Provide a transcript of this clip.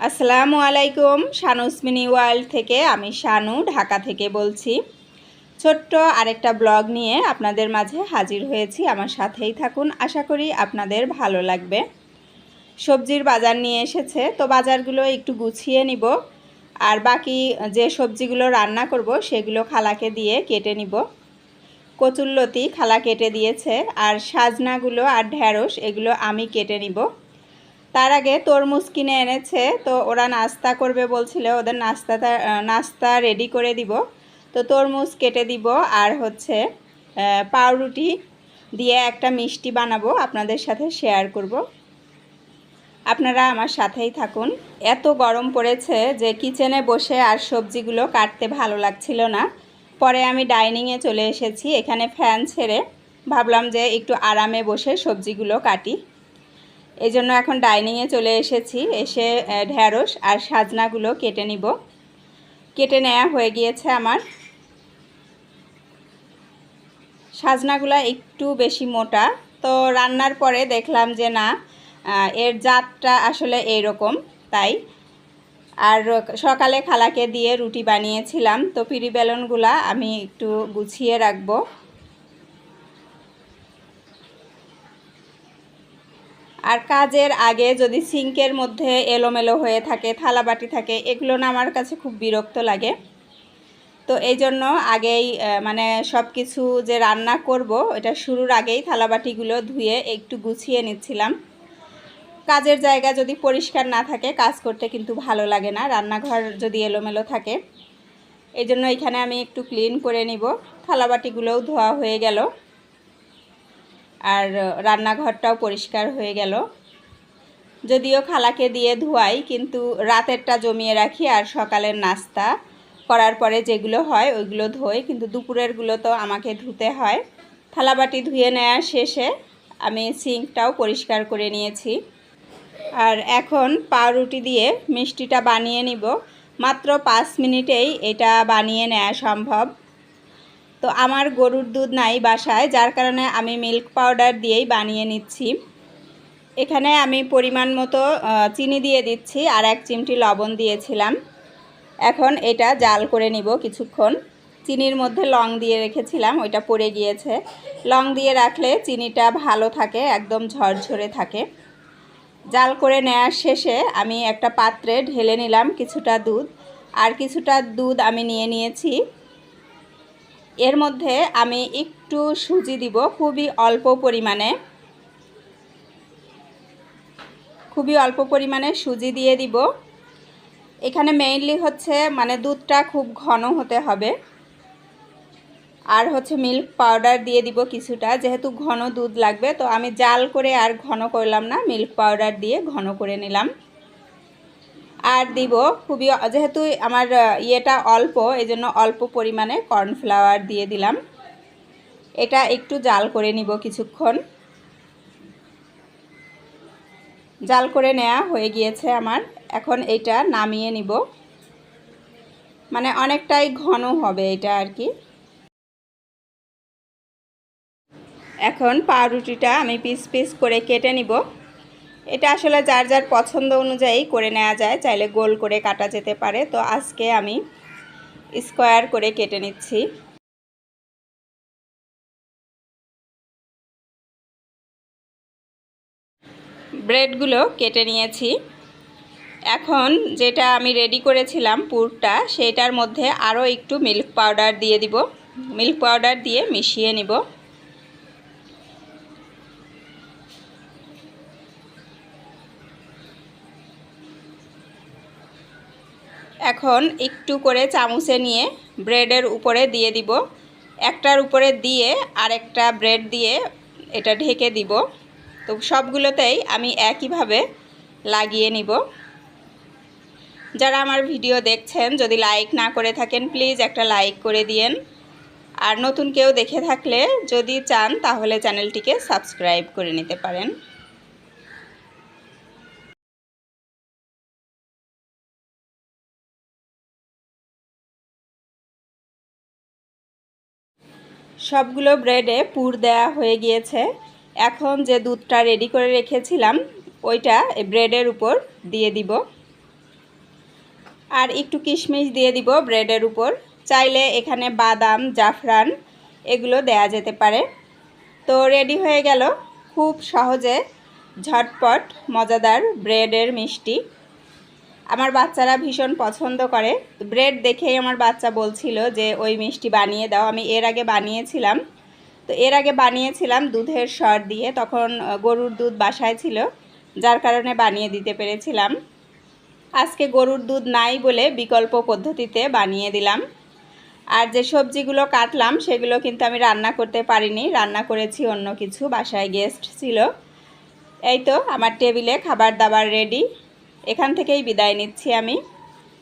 আসসালামু আলাইকুম। শানুস mini world থেকে আমি শানু ঢাকা থেকে বলছি। ছোট্ট আরেকটা ব্লগ নিয়ে আপনাদের মাঝে হাজির হয়েছি। আমার সাথেই থাকুন, আশা করি আপনাদের ভালো লাগবে। সবজির বাজার নিয়ে এসেছে, তো বাজারগুলো একটু গুছিয়ে নিব, আর বাকি যে সবজিগুলো রান্না করব সেগুলো খালাকে দিয়ে কেটে নিব। কচুরলতি খালা কেটে দিয়েছে, আর সাজনাগুলো আর ঢেঁড়স এগুলো আমি কেটে নিব। তার আগে তরমুজ কিনে এনেছে, তো ওরা নাস্তা করবে বলছিল, ওদের নাস্তা রেডি করে দিব। তো তরমুজ কেটে দিব, আর হচ্ছে পাউরুটি দিয়ে একটা মিষ্টি বানাবো, আপনাদের সাথে শেয়ার করব। আপনারা আমার সাথেই থাকুন। এত গরম পড়েছে যে কিচেনে বসে আর সবজিগুলো কাটতে ভালো লাগছিল না। পরে আমি ডাইনিংয়ে চলে এসেছি। এখানে ফ্যান ছেড়ে ভাবলাম যে একটু আরামে বসে সবজিগুলো কাটি। এই জন্য এখন ডাইনিংয়ে চলে এসেছি। এসে ঢেঁড়স আর সাজনাগুলো কেটে নিব। কেটে নেওয়া হয়ে গিয়েছে আমার। সাজনাগুলো একটু বেশি মোটা, তো রান্নার পরে দেখলাম যে না, এর জাতটা আসলে এইরকম, তাই। আর সকালে খালাকে দিয়ে রুটি বানিয়েছিলাম, তো পিরি বেলনগুলা আমি একটু গুছিয়ে রাখবো। আর কাজের আগে যদি সিঙ্কের মধ্যে এলোমেলো হয়ে থাকে, থালাবাটি থাকে, এগুলো না আমার কাছে খুব বিরক্ত লাগে। তো এই জন্য আগেই সব কিছু যে রান্না করব এটা শুরুর আগেই থালাবাটিগুলো ধুয়ে একটু গুছিয়ে নিচ্ছিলাম। কাজের জায়গা যদি পরিষ্কার না থাকে কাজ করতে কিন্তু ভালো লাগে না, রান্নাঘর যদি এলোমেলো থাকে। এই জন্য এখানে আমি একটু ক্লিন করে নিব। থালাবাটিগুলোও ধোয়া হয়ে গেল, আর রান্নাঘরটাও পরিষ্কার হয়ে গেল। যদিও খালাকে দিয়ে ধোয়াই, কিন্তু রাতেরটা জমিয়ে রাখি, আর সকালের নাস্তা করার পরে যেগুলো হয় ওইগুলো ধোই, কিন্তু দুপুরেরগুলো তো আমাকে ধুতে হয়। থালাবাটি ধুয়ে নেওয়া শেষে আমি সিঙ্কটাও পরিষ্কার করে নিয়েছি। আর এখন পাউরুটি দিয়ে মিষ্টিটা বানিয়ে নিব। মাত্র 5 মিনিটেই এটা বানিয়ে নেওয়া সম্ভব। তো আমার গরুর দুধ নাই বাসায়, যার কারণে আমি মিল্ক পাউডার দিয়েই বানিয়ে নিচ্ছি। এখানে আমি পরিমাণ মতো চিনি দিয়ে দিচ্ছি, আর 1 চিমটি লবণ দিয়েছিলাম। এখন এটা জাল করে নিব কিছুক্ষণ। চিনির মধ্যে লং দিয়ে রেখেছিলাম, ওইটা পড়ে গিয়েছে। লং দিয়ে রাখলে চিনিটা ভালো থাকে, একদম ঝরঝরে থাকে। জাল করে নেওয়ার শেষে আমি একটা পাত্রে ঢেলে নিলাম কিছুটা দুধ, আর কিছুটা দুধ আমি নিয়ে নিয়েছি। এর মধ্যে আমি একটু সুজি দিব, খুবই অল্প পরিমাণে সুজি দিয়ে দিব। এখানে মেইনলি হচ্ছে দুধটা খুব ঘন হতে হবে। আর হচ্ছে মিল্ক পাউডার দিয়ে দিব কিছুটা, যেহেতু ঘন দুধ লাগবে, তো আমি জাল করে আর ঘন করলাম না, মিল্ক পাউডার দিয়ে ঘন করে নিলাম। আর দিব যেহেতু আমার ইয়েটা অল্প, এজন্য অল্প পরিমাণে কর্নফ্লাওয়ার দিয়ে দিলাম। এটা একটু জাল করে নিব কিছুক্ষণ। জাল করে নেওয়া হয়ে গিয়েছে আমার। এখন এটা নামিয়ে নিব, অনেকটাই ঘন হবে এটা আর কি। এখন পাউরুটিটা আমি পিস পিস করে কেটে নিব। এটা আসলে যার যার পছন্দ অনুযায়ী করে নেওয়া যায়, চাইলে গোল করে কাটা যেতে পারে। তো আজকে আমি স্কোয়ার করে কেটে নিচ্ছি। ব্রেডগুলো কেটে নিয়েছি। এখন যেটা আমি রেডি করেছিলাম পুরটা, সেটার মধ্যে আরও একটু মিল্ক পাউডার দিয়ে দিব। মিল্ক পাউডার দিয়ে মিশিয়ে নিব। এখন একটু করে চামচে নিয়ে ব্রেডের উপরে দিয়ে দিব। একটার উপরে দিয়ে আরেকটা ব্রেড দিয়ে এটা ঢেকে দিব। তো সবগুলোতেই আমি একইভাবে লাগিয়ে নিব। যারা আমার ভিডিও দেখছেন, যদি লাইক না করে থাকেন প্লিজ একটা লাইক করে দিয়েন। আর নতুন কেউ দেখে থাকলে যদি চান তাহলে চ্যানেলটিকে সাবস্ক্রাইব করে নিতে পারেন। সবগুলো ব্রেডে পুর দেওয়া হয়ে গিয়েছে। এখন যে দুধটা রেডি করে রেখেছিলাম ওইটা ব্রেডের উপর দিয়ে দিব। আর একটু কিশমিশ দিয়ে দিব ব্রেডের উপর। চাইলে এখানে বাদাম, জাফরান এগুলো দেয়া যেতে পারে। তো রেডি হয়ে গেল খুব সহজে ঝটপট মজাদার ব্রেডের মিষ্টি। আমার বাচ্চারা ভীষণ পছন্দ করে। ব্রেড দেখেই আমার বাচ্চা বলছিল যে ওই মিষ্টি বানিয়ে দাও। আমি এর আগে বানিয়েছিলাম। তো এর আগে বানিয়েছিলাম দুধের সর দিয়ে, তখন গরুর দুধ বাসায় ছিল, যার কারণে বানিয়ে দিতে পেরেছিলাম। আজকে গরুর দুধ নাই বলে বিকল্প পদ্ধতিতে বানিয়ে দিলাম। আর যে সবজিগুলো কাটলাম সেগুলো কিন্তু আমি রান্না করতে পারিনি, রান্না করেছি অন্য কিছু, বাসায় গেস্ট ছিল। এই তো আমার টেবিলে খাবার দাবার রেডি। এখান থেকেই বিদায় নিচ্ছি আমি।